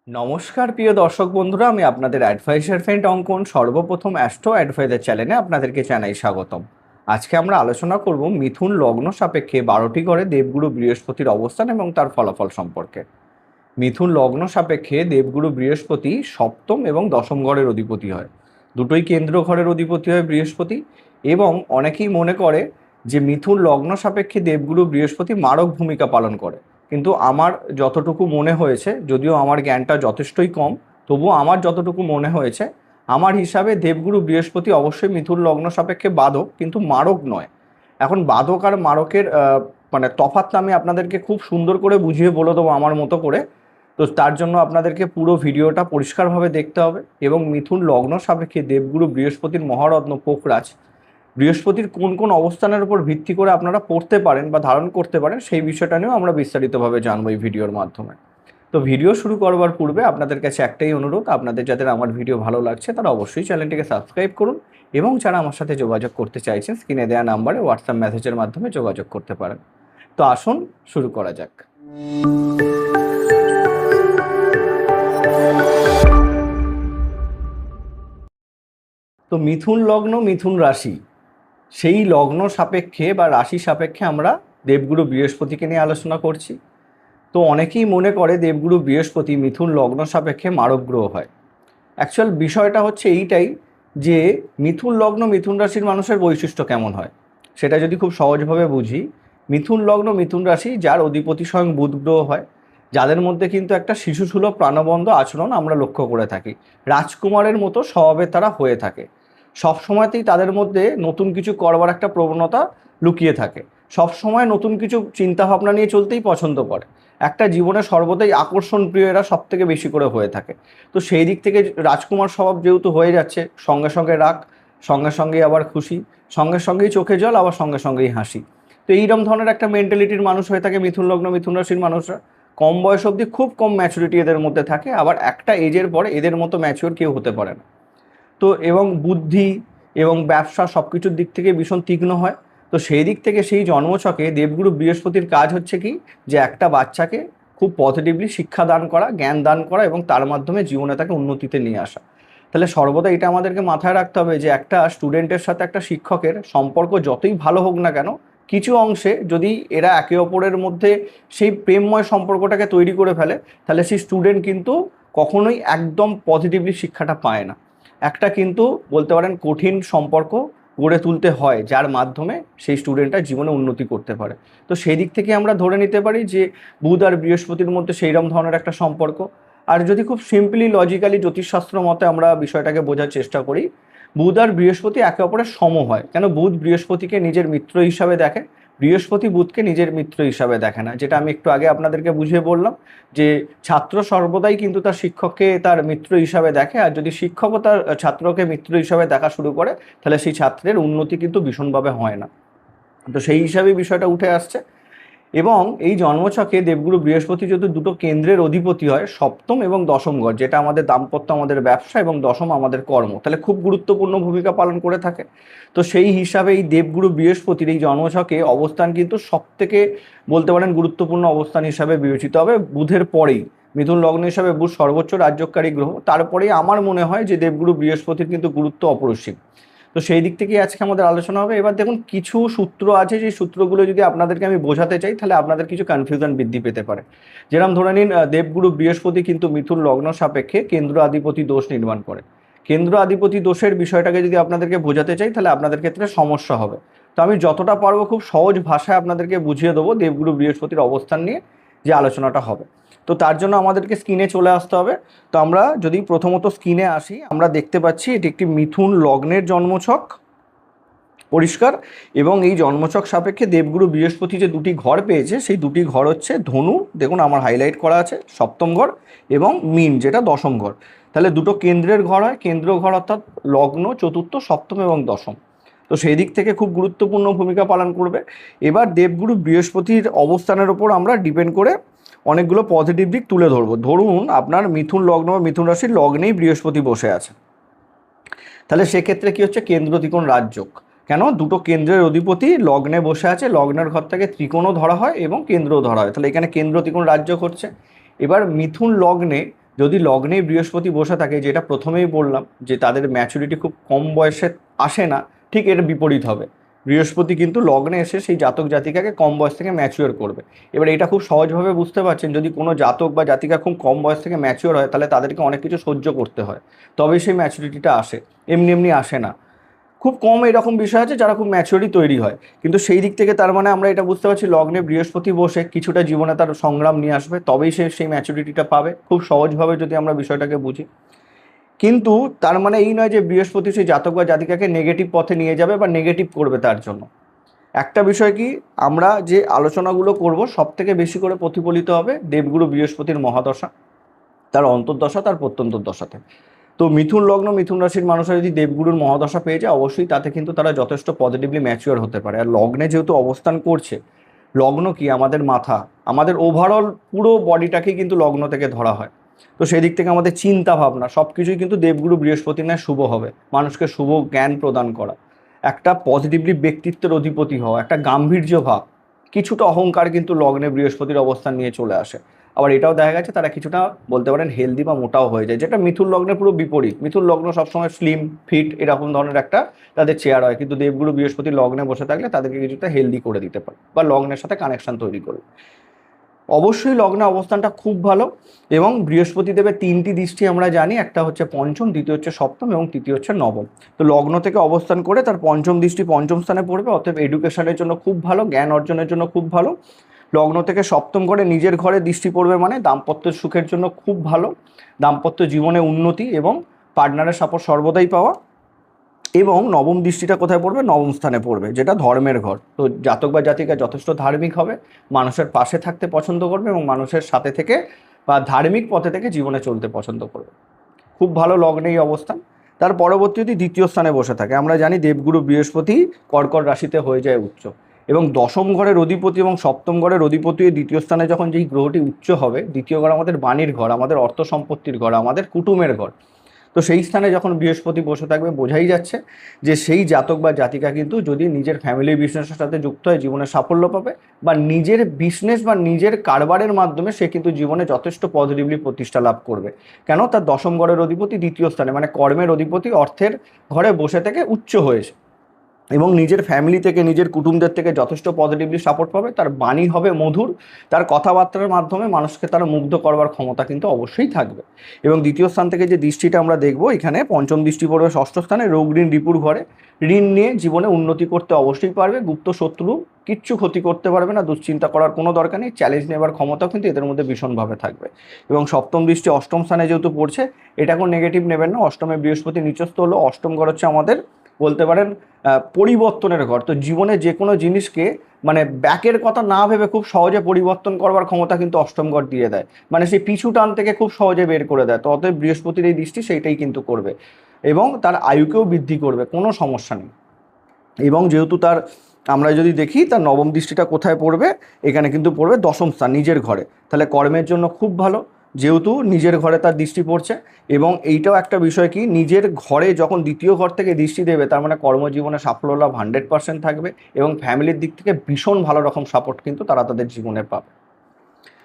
নমস্কার প্রিয় দর্শক বন্ধুরা, আমি আপনাদের অ্যাডভাইজার ফ্রেন্ড অঙ্কন সর্বপ্রথম অ্যাস্ট্রো অ্যাডভাইজার চ্যানেলে আপনাদেরকে জানাই স্বাগতম। আজকে আমরা আলোচনা করব মিথুন লগ্ন সাপেক্ষে 12টি ঘরে দেবগুরু বৃহস্পতির অবস্থান এবং তার ফলাফল সম্পর্কে। মিথুন লগ্ন সাপেক্ষে দেবগুরু বৃহস্পতি সপ্তম এবং দশম ঘরের অধিপতি হয়। দুটোই কেন্দ্র ঘরের অধিপতি হয় বৃহস্পতি। এবং অনেকেই মনে করে যে মিথুন লগ্ন সাপেক্ষে দেবগুরু বৃহস্পতি মারক ভূমিকা পালন করে, কিন্তু আমার যতটুকু মনে হয়েছে, যদিও আমার জ্ঞানটা যথেষ্টই কম, তবুও আমার যতটুকু মনে হয়েছে, আমার হিসাবে দেবগুরু বৃহস্পতি অবশ্যই মিথুন লগ্ন সাপেক্ষে বাধক, কিন্তু মারক নয়। এখন বাধক আর মারকের মানে তফাৎটা আমি আপনাদেরকে খুব সুন্দর করে বুঝিয়ে বলে দেবো আমার মতো করে। তো তার জন্য আপনাদেরকে পুরো ভিডিওটা পরিষ্কারভাবে দেখতে হবে। এবং মিথুন লগ্ন সাপেক্ষে দেবগুরু বৃহস্পতির মহারত্ন পোকরাজ বৃহস্পতির কোন কোন অবস্থানের উপর ভিত্তি করে আপনারা পড়তে পারেন বা ধারণ করতে পারেন, সেই বিষয়টা নিয়েও আমরা বিস্তারিতভাবে জানবো এই ভিডিওর মাধ্যমে। তো ভিডিও শুরু করবার পূর্বে আপনাদের কাছে একটাই অনুরোধ, আপনাদের যাদের আমার ভিডিও ভালো লাগছে তারা অবশ্যই চ্যানেলটিকে সাবস্ক্রাইব করুন, এবং যারা আমার সাথে যোগাযোগ করতে চাইছেন স্ক্রিনে দেওয়া নাম্বারে হোয়াটসঅ্যাপ মেসেজের মাধ্যমে যোগাযোগ করতে পারেন। তো আসুন শুরু করা যাক। তো মিথুন লগ্ন, মিথুন রাশি, সেই লগ্ন সাপেক্ষে বা রাশি সাপেক্ষে আমরা দেবগুরু বৃহস্পতিকে নিয়ে আলোচনা করছি। তো অনেকেই মনে করে দেবগুরু বৃহস্পতি মিথুন লগ্ন সাপেক্ষে মারক গ্রহ হয়। অ্যাকচুয়াল বিষয়টা হচ্ছে এইটাই যে মিথুন লগ্ন মিথুন রাশির মানুষের বৈশিষ্ট্য কেমন হয় সেটা যদি খুব সহজভাবে বুঝি। মিথুন লগ্ন মিথুন রাশি যার অধিপতি স্বয়ং বুধ গ্রহ হয়, যাদের মধ্যে কিন্তু একটা শিশুসুলভ প্রাণবন্ত আচরণ আমরা লক্ষ্য করে থাকি, রাজকুমারের মতো স্বভাবে তারা হয়ে থাকে। সব সময়তেই তাদের মধ্যে নতুন কিছু করবার একটা প্রবণতা লুকিয়ে থাকে, সব সময় নতুন কিছু চিন্তাভাবনা নিয়ে চলতেই পছন্দ করে, একটা জীবনে সর্বদাই আকর্ষণ প্রিয় এরা সব থেকে বেশি করে হয়ে থাকে। তো সেই দিক থেকে রাজকুমার স্বভাব যেহেতু হয়ে যাচ্ছে, সঙ্গে সঙ্গে রাগ, সঙ্গে সঙ্গেই আবার খুশি, সঙ্গে সঙ্গেই চোখে জল, আবার সঙ্গে সঙ্গেই হাসি। তো এইরকম ধরনের একটা মেন্টালিটির মানুষ হয়ে থাকে মিথুন লগ্ন মিথুন রাশির মানুষরা। কম বয়স অবধি খুব কম ম্যাচুরিটি এদের মধ্যে থাকে, আবার একটা এজের পরে এদের মতো ম্যাচিওর কেউ হতে পারে না। তো এবং বুদ্ধি এবং ব্যবসা সব কিছুর দিক থেকে ভীষণ তীক্ষ্ণ হয়। তো সেই দিক থেকে সেই জন্মছকে দেবগুরু বৃহস্পতির কাজ হচ্ছে কি, যে একটা বাচ্চাকে খুব পজিটিভলি শিক্ষা দান করা, জ্ঞান দান করা, এবং তার মাধ্যমে জীবনে তাকে উন্নতিতে নিয়ে আসা। তাহলে সর্বদা এটা আমাদেরকে মাথায় রাখতে হবে যে একটা স্টুডেন্টের সাথে একটা শিক্ষকের সম্পর্ক যতই ভালো হোক না কেন, কিছু অংশে যদি এরা একে অপরের মধ্যে সেই প্রেমময় সম্পর্কটাকে তৈরি করে ফেলে, তাহলে সেই স্টুডেন্ট কিন্তু কখনোই একদম পজিটিভলি শিক্ষাটা পায় না। একটা কিন্তু বলতে পারেন কঠিন সম্পর্ক গড়ে তুলতে হয়, যার মাধ্যমে সেই স্টুডেন্টটা জীবনে উন্নতি করতে পারে। তো সেই দিক থেকে আমরা ধরে নিতে পারি যে বুধ আর বৃহস্পতির মধ্যে সেইরকম ধরনের একটা সম্পর্ক। আর যদি খুব সিম্পলি লজিক্যালি জ্যোতিষশাস্ত্র মতে আমরা বিষয়টাকে বোঝার চেষ্টা করি, বুধ আর বৃহস্পতি একে অপরের সম হয়। কেন? বুধ বৃহস্পতিকে নিজের মিত্র হিসাবে দেখে, বৃহস্পতি বুধকে নিজের মিত্র হিসাবে দেখে না, যেটা আমি একটু আগে আপনাদেরকে বুঝিয়ে বললাম যে ছাত্র সর্বদাই কিন্তু তার শিক্ষককে তার মিত্র হিসাবে দেখে, আর যদি শিক্ষকও তার ছাত্রকে মিত্র হিসাবে দেখা শুরু করে, তাহলে সেই ছাত্রের উন্নতি কিন্তু ভীষণভাবে হয় না। তো সেই হিসাবেই বিষয়টা উঠে আসছে। এবং এই জন্মছকে দেবগুরু বৃহস্পতি যদি দুটো কেন্দ্রের অধিপতি হয়, সপ্তম এবং দশম ঘর, যেটা আমাদের দাম্পত্য, আমাদের ব্যবসা, এবং দশম আমাদের কর্ম, তাহলে খুব গুরুত্বপূর্ণ ভূমিকা পালন করে থাকে। তো সেই হিসাবে এই দেবগুরু বৃহস্পতির এই জন্মছকে অবস্থান কিন্তু সব থেকে বলতে পারেন গুরুত্বপূর্ণ অবস্থান হিসাবে বিবেচিত হবে বুধের পরেই। মিথুন লগ্ন হিসাবে বুধ সর্বোচ্চ রাজ্যকারী গ্রহ, তারপরেই আমার মনে হয় যে দেবগুরু বৃহস্পতির কিন্তু গুরুত্ব অপরিসীম। তো সেই দিক থেকেই আজকে আমাদের আলোচনা হবে। এবার দেখুন, কিছু সূত্র আছে, যে সূত্রগুলো যদি আপনাদেরকে আমি বোঝাতে চাই, তাহলে আপনাদের কিছু কনফিউশন বৃদ্ধি পেতে পারে। যেরকম ধরে নিন, দেবগুরু বৃহস্পতি কিন্তু মিথুন লগ্ন সাপেক্ষে কেন্দ্র আধিপতি দোষ নির্মাণ করে। কেন্দ্র আধিপতি দোষের বিষয়টাকে যদি আপনাদেরকে বোঝাতে চাই, তাহলে আপনাদের ক্ষেত্রে সমস্যা হবে। তো আমি যতটা পারবো খুব সহজ ভাষায় আপনাদেরকে বুঝিয়ে দেবো দেবগুরু বৃহস্পতির অবস্থান নিয়ে যে আলোচনাটা হবে। তো তার জন্য আমাদেরকে স্ক্রিনে চলে আসতে হবে। তো আমরা যদি প্রথমত স্ক্রিনে আসি, আমরা দেখতে পাচ্ছি এটি একটি মিথুন লগ্নের জন্মছক, পরিষ্কার। এবং এই জন্মছক সাপেক্ষে দেবগুরু বৃহস্পতি যে দুটি ঘর পেয়েছে, সেই দুটি ঘর হচ্ছে ধনু, দেখুন আমার হাইলাইট করা আছে, সপ্তম ঘর, এবং মীন যেটা দশম ঘর। তাহলে দুটো কেন্দ্রের ঘর হয়, কেন্দ্র ঘর অর্থাৎ লগ্ন, চতুর্থ, সপ্তম এবং দশম। তো সেই দিক থেকে খুব গুরুত্বপূর্ণ ভূমিকা পালন করবে। এবার দেবগুরু বৃহস্পতির অবস্থানের ওপর আমরা ডিপেন্ড করে অনেকগুলো পজিটিভ দিক তুলে ধরবো। ধরুন আপনার মিথুন লগ্ন বা মিথুন রাশির লগ্নেই বৃহস্পতি বসে আছে, তাহলে সেক্ষেত্রে কি হচ্ছে, কেন্দ্র ত্রিকোণ রাজযোগ। কেন? দুটো কেন্দ্রের অধিপতি লগ্নে বসে আছে, লগ্নের ঘর থেকে ত্রিকোণও ধরা হয় এবং কেন্দ্রও ধরা হয়, তাহলে এখানে কেন্দ্র ত্রিকোণ রাজযোগ হচ্ছে। এবার মিথুন লগ্নে যদি লগ্নে বৃহস্পতি বসে থাকে, যেটা প্রথমেই বললাম যে তাদের ম্যাচুরিটি খুব কম বয়সে আসে না, ঠিক এর বিপরীত হবে। বৃহস্পতি কিন্তু লগ্নে এসে সেই জাতক জাতিকাকে কম বয়স থেকে ম্যাচিওর করবে। এবার এটা খুব সহজভাবে বুঝতে পারছেন, যদি কোনো জাতক বা জাতিকা খুব কম বয়স থেকে ম্যাচিওর হয়, তাহলে তাদেরকে অনেক কিছু সহ্য করতে হয়, তবেই সেই ম্যাচুরিটিটা আসে, এমনি এমনি আসে না। খুব কম এরকম বিষয় আছে যারা খুব ম্যাচিওরই তৈরি হয়, কিন্তু সেই দিক থেকে তার মানে আমরা এটা বুঝতে পারছি লগ্নে বৃহস্পতি বসে কিছুটা জীবনে তার সংগ্রাম নিয়ে আসবে, তবেই সে সেই ম্যাচুরিটিটা পাবে, খুব সহজভাবে যদি আমরা বিষয়টাকে বুঝি। কিন্তু তার মানে এই নয় যে বৃহস্পতি সেই জাতক বা জাতিকাকে নেগেটিভ পথে নিয়ে যাবে বা নেগেটিভ করবে তার জন্য। একটা বিষয় কি, আমরা যে আলোচনাগুলো করব সব থেকে বেশি করে প্রতিফলিত হবে দেবগুরু বৃহস্পতির মহাদশা, তার অন্তর্দশা, তার প্রত্যন্তর দশাতে। তো মিথুন লগ্ন মিথুন রাশির মানুষরা যদি দেবগুরুর মহাদশা পেয়ে যায়, অবশ্যই তাতে কিন্তু তারা যথেষ্ট পজিটিভলি ম্যাচিওর হতে পারে। আর লগ্নে যেহেতু অবস্থান করছে, লগ্ন কি আমাদের মাথা, আমাদের ওভারঅল পুরো বডিটাকেই কিন্তু লগ্ন থেকে ধরা হয়। তো সেই দিক থেকে আমাদের চিন্তা ভাবনা সব কিছুই কিন্তু দেবগুরু বৃহস্পতির ন্যায় শুভ হবে। মানুষকে শুভ জ্ঞান প্রদান করা, একটা পজিটিভলি ব্যক্তিত্বের অধিপতি হওয়া, একটা গাম্ভীর্য ভাব, কিছুটা অহংকার কিন্তু লগ্নে বৃহস্পতির অবস্থান নিয়ে চলে আসে। আবার এটাও দেখা গেছে তারা কিছুটা বলতে পারেন হেলদি বা মোটাও হয়ে যায়, যেটা মিথুন লগ্নের পুরো বিপরীত। মিথুন লগ্ন সবসময় স্লিম ফিট এরকম ধরনের একটা তাদের চেয়ার হয়, কিন্তু দেবগুরু বৃহস্পতি লগ্নে বসে থাকলে তাদেরকে কিছুটা হেলদি করে দিতে পারে বা লগ্নের সাথে কানেকশন তৈরি করবে। অবশ্যই লগ্নে অবস্থানটা খুব ভালো। এবং বৃহস্পতি দেবের তিনটি দৃষ্টি আমরা জানি, একটা হচ্ছে পঞ্চম, দ্বিতীয় হচ্ছে সপ্তম এবং তৃতীয় হচ্ছে নবম। তো লগ্ন থেকে অবস্থান করে তার পঞ্চম দৃষ্টি পঞ্চম স্থানে পড়বে, অতএব এডুকেশনের জন্য খুব ভালো, জ্ঞান অর্জনের জন্য খুব ভালো। লগ্ন থেকে সপ্তম ঘরে নিজের ঘরে দৃষ্টি পড়বে মানে দাম্পত্য সুখের জন্য খুব ভালো, দাম্পত্য জীবনে উন্নতি এবং পার্টনারের সাপোর্ট সর্বদাই পাওয়া। এবং নবম দৃষ্টিটা কোথায় পড়বে, নবম স্থানে পড়বে, যেটা ধর্মের ঘর। তো জাতক বা জাতিকা যথেষ্ট ধার্মিক হবে, মানুষের পাশে থাকতে পছন্দ করবে এবং মানুষের সাথে থেকে বা ধার্মিক পথে থেকে জীবনে চলতে পছন্দ করবে। খুব ভালো লগ্নে এই অবস্থান। তার পরবর্তী যদি দ্বিতীয় স্থানে বসে থাকে, আমরা জানি দেবগুরু বৃহস্পতি কর্কট রাশিতে হয়ে যায় উচ্চ, এবং দশম ঘরের অধিপতি এবং সপ্তম ঘরের অধিপতি দ্বিতীয় স্থানে যখন যেই গ্রহটি উচ্চ হবে, দ্বিতীয় ঘর আমাদের বাণীর ঘর, আমাদের অর্থ সম্পত্তির ঘর, আমাদের কুটুমের ঘর। তো সেই স্থানে যখন বৃহস্পতি বসে থাকবে, বোঝাই যাচ্ছে যে সেই জাতক বা জাতিকা কিন্তু যদি নিজের ফ্যামিলি বিজনেসের সাথে যুক্ত হয় জীবনে সাফল্য পাবে, বা নিজের বিজনেস বা নিজের কারবারের মাধ্যমে সে কিন্তু জীবনে যথেষ্ট পজিটিভলি প্রতিষ্ঠা লাভ করবে। কেন, তার দশম ঘরের অধিপতি দ্বিতীয় স্থানে মানে কর্মের অধিপতি অর্থের ঘরে বসে থেকে উচ্চ হয়েছে, এবং নিজের ফ্যামিলি থেকে নিজের কুটুমদের থেকে যথেষ্ট পজিটিভলি সাপোর্ট পাবে। তার বাণী হবে মধুর, তার কথাবার্তার মাধ্যমে মানুষকে তারা মুগ্ধ করবার ক্ষমতা কিন্তু অবশ্যই থাকবে। এবং দ্বিতীয় স্থান থেকে যে দৃষ্টিটা আমরা দেখব, এখানে পঞ্চম দৃষ্টি পড়বে ষষ্ঠ স্থানে, রোগ ঋণ রিপুর ঘরে। ঋণ নিয়ে জীবনে উন্নতি করতে অবশ্যই পারবে, গুপ্ত শত্রু কিচ্ছু ক্ষতি করতে পারবে না, দুশ্চিন্তা করার কোনো দরকার নেই, চ্যালেঞ্জ নেবার ক্ষমতাও কিন্তু এদের মধ্যে ভীষণভাবে থাকবে। এবং সপ্তম দৃষ্টি অষ্টম স্থানে যেহেতু পড়ছে, এটা কোনো নেগেটিভ নেবেন না, অষ্টমে বৃহস্পতি নিচস্থ হলো, অষ্টম ঘর হচ্ছে আমাদের বলতে পারেন পরিবর্তনের ঘর। তো জীবনে যে কোনো জিনিসকে মানে ব্যাকের কথা না ভেবে খুব সহজে পরিবর্তন করবার ক্ষমতা কিন্তু অষ্টম ঘর দিয়ে দেয়, মানে সেই পিছু টান থেকে খুব সহজে বের করে দেয়। তো অতএব বৃহস্পতির এই দৃষ্টি সেইটাই কিন্তু করবে, এবং তার আয়ুকেও বৃদ্ধি করবে, কোনো সমস্যা নেই। এবং যেহেতু তার আমরা যদি দেখি তার নবম দৃষ্টিটা কোথায় পড়বে, এখানে কিন্তু পড়বে দশম স্থান নিজের ঘরে, তাহলে কর্মের জন্য খুব ভালো, যেহেতু নিজের ঘরে তার দৃষ্টি পড়ছে। এবং এইটাও একটা বিষয় কি, নিজের ঘরে যখন দ্বিতীয় ঘর থেকে দৃষ্টি দেবে, তার মানে কর্মজীবনে সাফল্য লাভ 100% থাকবে, এবং ফ্যামিলির দিক থেকে ভীষণ ভালো রকম সাপোর্ট কিন্তু তারা তাদের জীবনে পাবে।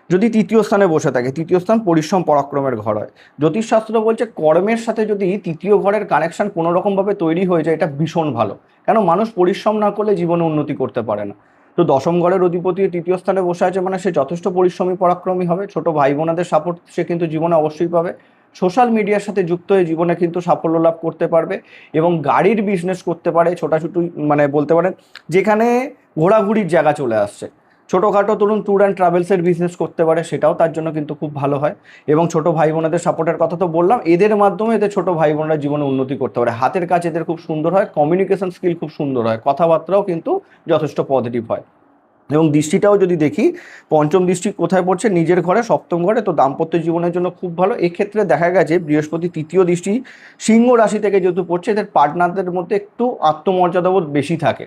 যদি তৃতীয় স্থানে বসে থাকে, তৃতীয় স্থান পরিশ্রম পরাক্রমের ঘর হয়। জ্যোতিষশাস্ত্র বলছে কর্মের সাথে যদি তৃতীয় ঘরের কানেকশন কোনো রকমভাবে তৈরি হয়ে যায়, এটা ভীষণ ভালো। কেন, মানুষ পরিশ্রম না করলে জীবনে উন্নতি করতে পারে না। তো দশম ঘরের অধিপতি তৃতীয় স্থানে বসে আছে মানে সে যথেষ্ট পরিশ্রমী পরাক্রমী হবে, ছোট ভাই বোনাদের সাপোর্ট সে কিন্তু জীবনে অবশ্যই পাবে, সোশ্যাল মিডিয়ার সাথে যুক্ত হয়ে জীবনে কিন্তু সাফল্য লাভ করতে পারবে, এবং গাড়ির বিজনেস করতে পারে ছোটাছুটি, মানে বলতে পারেন যেখানে ঘোরাঘুরির জায়গা চলে আসছে, ছোটোখাটো ধরুন ট্যুর অ্যান্ড ট্রাভেলসের বিজনেস করতে পারে, সেটাও তার জন্য কিন্তু খুব ভালো হয়। এবং ছোট ভাই বোনেদের সাপোর্টের কথা তো বললাম, এদের মাধ্যমে এদের ছোট ভাই বোনরা জীবনে উন্নতি করতে পারে, হাতের কাজ এদের খুব সুন্দর হয়, কমিউনিকেশন স্কিল খুব সুন্দর হয়, কথাবার্তাও কিন্তু যথেষ্ট পজিটিভ হয়। এবং দৃষ্টিটাও যদি দেখি, পঞ্চম দৃষ্টি কোথায় পড়ছে, নিজের ঘরে সপ্তম ঘরে, তো দাম্পত্য জীবনের জন্য খুব ভালো। এক্ষেত্রে দেখা গেছে বৃহস্পতি তৃতীয় দৃষ্টি সিংহ রাশি থেকে যেহেতু পড়ছে, এদের পার্টনারদের মধ্যে একটু আত্মমর্যাদাবোধ বেশি থাকে,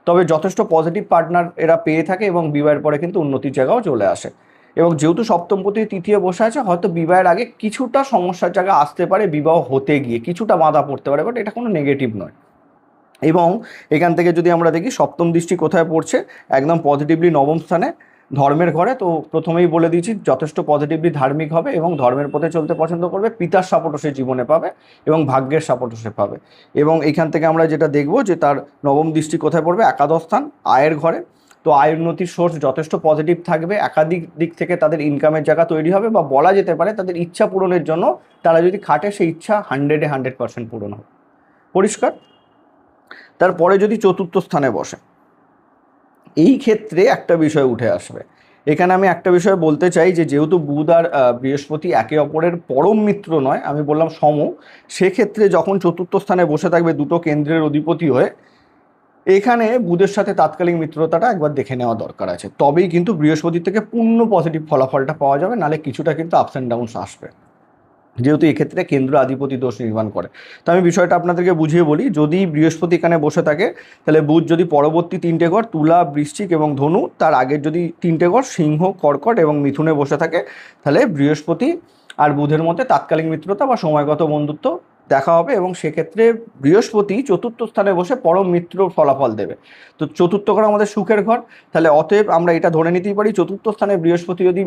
তবে যথেষ্ট পজিটিভ পার্টনার এরা পেয়ে থাকে, এবং বিবাহের পরে কিন্তু উন্নতির জায়গাও চলে আসে। এবং যেহেতু সপ্তমপতি তৃতীয় বসে আছে, হয়তো বিবাহের আগে কিছুটা সমস্যার জায়গা আসতে পারে, বিবাহ হতে গিয়ে কিছুটা বাধা পড়তে পারে, বাট এটা কোনো নেগেটিভ নয়। এবং এখান থেকে যদি আমরা দেখি সপ্তম দৃষ্টি কোথায় পড়ছে, একদম পজিটিভলি নবম স্থানে, ধর্মের ঘরে, তো প্রথমেই বলে দিয়েছি যথেষ্ট পজিটিভলি ধার্মিক হবে এবং ধর্মের পথে চলতে পছন্দ করবে, পিতার সাপোর্টও সে জীবনে পাবে এবং ভাগ্যের সাপোর্টও সে পাবে। এবং এইখান থেকে আমরা যেটা দেখব যে তার নবম দৃষ্টি কোথায় পড়বে, একাদশ স্থান আয়ের ঘরে। তো আয় উন্নতির সোর্স যথেষ্ট পজিটিভ থাকবে, একাধিক দিক থেকে তাদের ইনকামের জায়গা তৈরি হবে, বা বলা যেতে পারে তাদের ইচ্ছা পূরণের জন্য তারা যদি খাটে সেই ইচ্ছা 100% পূরণ হবে। পরিষ্কার? তারপরে যদি চতুর্থ স্থানে বসে, এই ক্ষেত্রে একটা বিষয় উঠে আসবে। এখানে আমি একটা বিষয় বলতে চাই যে যেহেতু বুধ আর বৃহস্পতি একে অপরের পরম মিত্র নয়, আমি বললাম সম, সেক্ষেত্রে যখন চতুর্থ স্থানে বসে থাকবে দুটো কেন্দ্রের অধিপতি হয়ে, এখানে বুধের সাথে তাৎকালিক মিত্রতাটা একবার দেখে নেওয়া দরকার আছে, তবেই কিন্তু বৃহস্পতি থেকে পূর্ণ পজিটিভ ফলাফলটা পাওয়া যাবে, নাহলে কিছুটা কিন্তু আপস অ্যান্ড ডাউনস আসবে, যেহেতু এক্ষেত্রে কেন্দ্র আধিপতি দোষ নির্মাণ করে। তো আমি বিষয়টা আপনাদেরকে বুঝিয়ে বলি, যদি বৃহস্পতি এখানে বসে থাকে তাহলে বুধ যদি পরবর্তী তিনটে ঘর তুলা, বৃশ্চিক এবং ধনু, তার আগের যদি তিনটে ঘর সিংহ, কর্কট এবং মিথুনে বসে থাকে, তাহলে বৃহস্পতি আর বুধের মধ্যে তাৎকালিক মিত্রতা বা সময়গত বন্ধুত্ব দেখা হবে, এবং সেক্ষেত্রে বৃহস্পতি চতুর্থ স্থানে বসে পরম মিত্র ফলাফল দেবে। তো চতুর্থ ঘর আমাদের সুখের ঘর, তাহলে অতএব আমরা এটা ধরে নিতেই পারি চতুর্থ স্থানে বৃহস্পতি যদি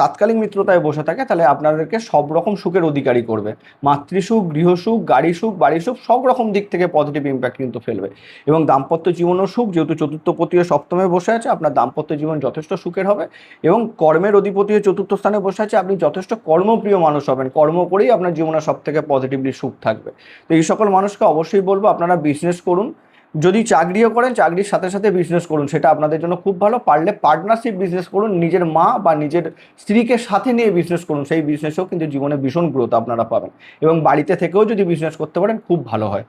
তাৎকালিক মিত্রতায় বসে থাকে তাহলে আপনাদেরকে সব রকম সুখের অধিকারী করবে, মাতৃসুখ, গৃহসুখ, গাড়ি সুখ, বাড়ি সুখ, সব রকম দিক থেকে পজিটিভ ইম্প্যাক্ট কিন্তু ফেলবে। এবং দাম্পত্য জীবনও সুখ, যেহেতু চতুর্থ পতিও সপ্তমে বসে আছে, আপনার দাম্পত্য জীবন যথেষ্ট সুখের হবে। এবং কর্মের অধিপতিও চতুর্থ স্থানে বসে আছে, আপনি যথেষ্ট কর্মপ্রিয় মানুষ হবেন, কর্ম করেই আপনার জীবনে সব থেকে পজিটিভলি সুখ থাকবে। তো এই সকল মানুষকে অবশ্যই বলবো আপনারা বিজনেস করুন, যদি চাকরিও করেন চাকরির সাথে সাথে বিজনেস করুন, সেটা আপনাদের জন্য খুব ভালো। পারলে পার্টনারশিপ বিজনেস করুন, নিজের মা বা নিজের স্ত্রীকে সাথে নিয়ে বিজনেস করুন, সেই বিজনেসেও কিন্তু জীবনে ভীষণ গ্রোথ আপনারা পাবেন। এবং বাড়িতে থেকেও যদি বিজনেস করতে পারেন খুব ভালো হয়।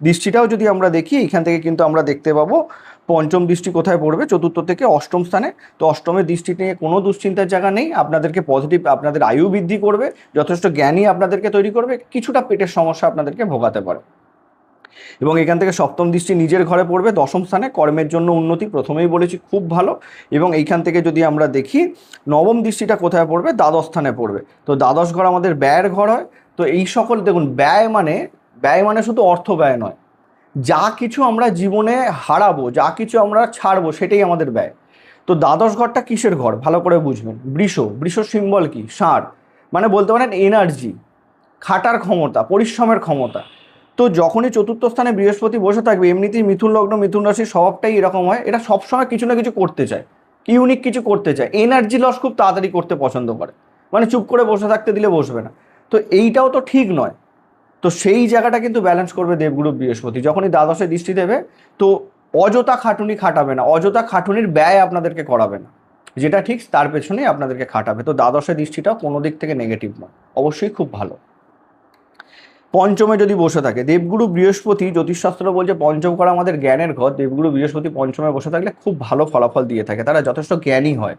দৃষ্টিটাও যদি আমরা দেখি, এখান থেকে কিন্তু আমরা দেখতে পাবো পঞ্চম দৃষ্টি কোথায় পড়বে, চতুর্থ থেকে অষ্টম স্থানে। তো অষ্টমের দৃষ্টি নিয়ে কোনো দুশ্চিন্তার জায়গা নেই, আপনাদেরকে পজিটিভ, আপনাদের আয়ু বৃদ্ধি করবে, যথেষ্ট জ্ঞানী আপনাদেরকে তৈরি করবে, কিছুটা পেটের সমস্যা আপনাদেরকে ভোগাতে পারে। এবং এখান থেকে সপ্তম দৃষ্টি নিজের ঘরে পড়বে দশম স্থানে, কর্মের জন্য উন্নতি, প্রথমেই বলেছি খুব ভালো। এবং এইখান থেকে যদি আমরা দেখি নবম দৃষ্টিটা কোথায় পড়বে, দ্বাদশ স্থানে পড়বে। তো দ্বাদশ ঘর আমাদের ব্যয়ের ঘর হয়। তো এই সকল দেখুন, ব্যয় মানে শুধু অর্থ ব্যয় নয়, যা কিছু আমরা জীবনে হারাবো, যা কিছু আমরা ছাড়বো, সেটাই আমাদের ব্যয়। তো দ্বাদশ ঘরটা কিসের ঘর ভালো করে বুঝবেন, বৃষ সিম্বল কি, ষাঁড়, মানে বলতে পারেন এনার্জি, খাটার ক্ষমতা, পরিশ্রমের ক্ষমতা। তো যখনই চতুর্থ স্থানে বৃহস্পতি বসে থাকবে, এমনিতেই মিথুন লগ্ন, মিথুন রাশির স্বভাবটাই এরকম হয়, এটা সবসময় কিছু না কিছু করতে চায়, ইউনিক কিছু করতে চায়, এনার্জি লস খুব তাড়াতাড়ি করতে পছন্দ করে, মানে চুপ করে বসে থাকতে দিলে বসবে না। তো এইটাও তো ঠিক নয়। তো সেই জায়গাটা কিন্তু ব্যালেন্স করবে দেবগুরু বৃহস্পতি, যখনই দ্বাদশে দৃষ্টি দেবে। তো অযথা খাটুনি খাটাবে না, অযথা খাটুনির ব্যয় আপনাদেরকে করাবে না, যেটা ঠিক তার পেছনেই আপনাদেরকে খাটাবে। তো দ্বাদশে দৃষ্টিটাও কোনো দিক থেকে নেগেটিভ নয়, অবশ্যই খুব ভালো। পঞ্চমে যদি বসে থাকে দেবগুরু বৃহস্পতি, জ্যোতিষশাস্ত্র বলছে পঞ্চম ঘর আমাদের জ্ঞানের ঘর, দেবগুরু বৃহস্পতি পঞ্চমে বসে থাকলে খুব ভালো ফলাফল দিয়ে থাকে, তারা যথেষ্ট জ্ঞানী হয়।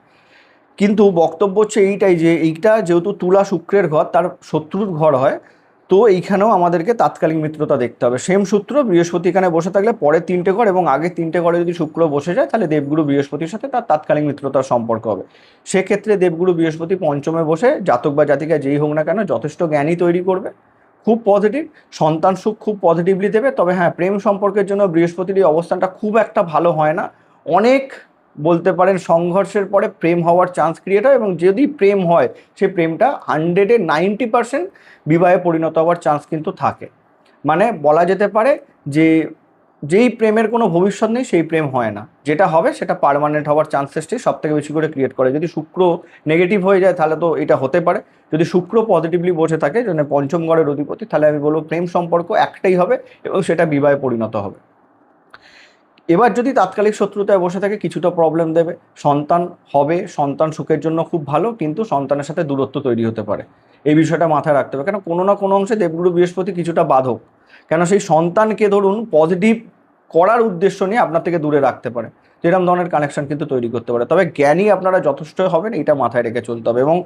কিন্তু বক্তব্য হচ্ছে এইটাই যে এইটা যেহেতু তুলা শুক্রের ঘর, তার শত্রুর ঘর হয়, তো এইখানেও আমাদেরকে তাৎকালিক মিত্রতা দেখতে হবে। সেম সূত্র, বৃহস্পতি এখানে বসে থাকলে পরের তিনটে ঘর এবং আগের তিনটে ঘরে যদি শুক্র বসে যায়, তাহলে দেবগুরু বৃহস্পতির সাথে তার তাৎকালিক মিত্রতার সম্পর্ক হবে। সেক্ষেত্রে দেবগুরু বৃহস্পতি পঞ্চমে বসে জাতক বা জাতিকা যেই হোক না কেন যথেষ্ট জ্ঞানী তৈরি করবে, খুব পজিটিভ, সন্তান সুখ খুব পজিটিভলি দেবে। তবে হ্যাঁ, প্রেম সম্পর্কের জন্য বৃহস্পতির এই অবস্থানটা খুব একটা ভালো হয় না, অনেক বলতে পারেন সংঘর্ষের পরে প্রেম হওয়ার চান্স ক্রিয়েট হয়, এবং যদি প্রেম হয় সেই প্রেমটা 100-90% বিবাহে পরিণত হওয়ার চান্স কিন্তু থাকে। মানে বলা যেতে পারে যে যেই প্রেমের কোনো ভবিষ্যৎ নেই সেই প্রেম হয় না, যেটা হবে সেটা পার্মানেন্ট হওয়ার চান্সেসটি সব থেকে বেশি করে ক্রিয়েট করে। যদি শুক্র নেগেটিভ হয়ে যায় তাহলে তো এটা হতে পারে, যদি শুক্র পজিটিভলি বসে থাকে মানে পঞ্চম ঘরের অধিপতি, তাহলে আমি বলবো প্রেম সম্পর্ক একটাই হবে এবং সেটা বিবাহে পরিণত হবে। এবার যদি তাৎকালিক শত্রুতায় বসে থাকে কিছুটা প্রবলেম দেবে, সন্তান হবে, সন্তান সুখের জন্য খুব ভালো, কিন্তু সন্তানের সাথে দূরত্ব তৈরি হতে পারে, এই বিষয়টা মাথায় রাখতে হবে। কেন কোনো না কোনো অংশে দেবগুরু বৃহস্পতি কিছুটা বাধক, কেন সেই সন্তানকে ধরুন পজিটিভ করার উদ্দেশ্য নিয়ে আপনার থেকে দূরে রাখতে পারে, এরকম ধরনের কানেকশন কিন্তু তৈরি করতে পারে। তবে জ্ঞানী আপনারা যথেষ্ট হবেন, এটা মাথায় রেখে চলতে হবে। এবং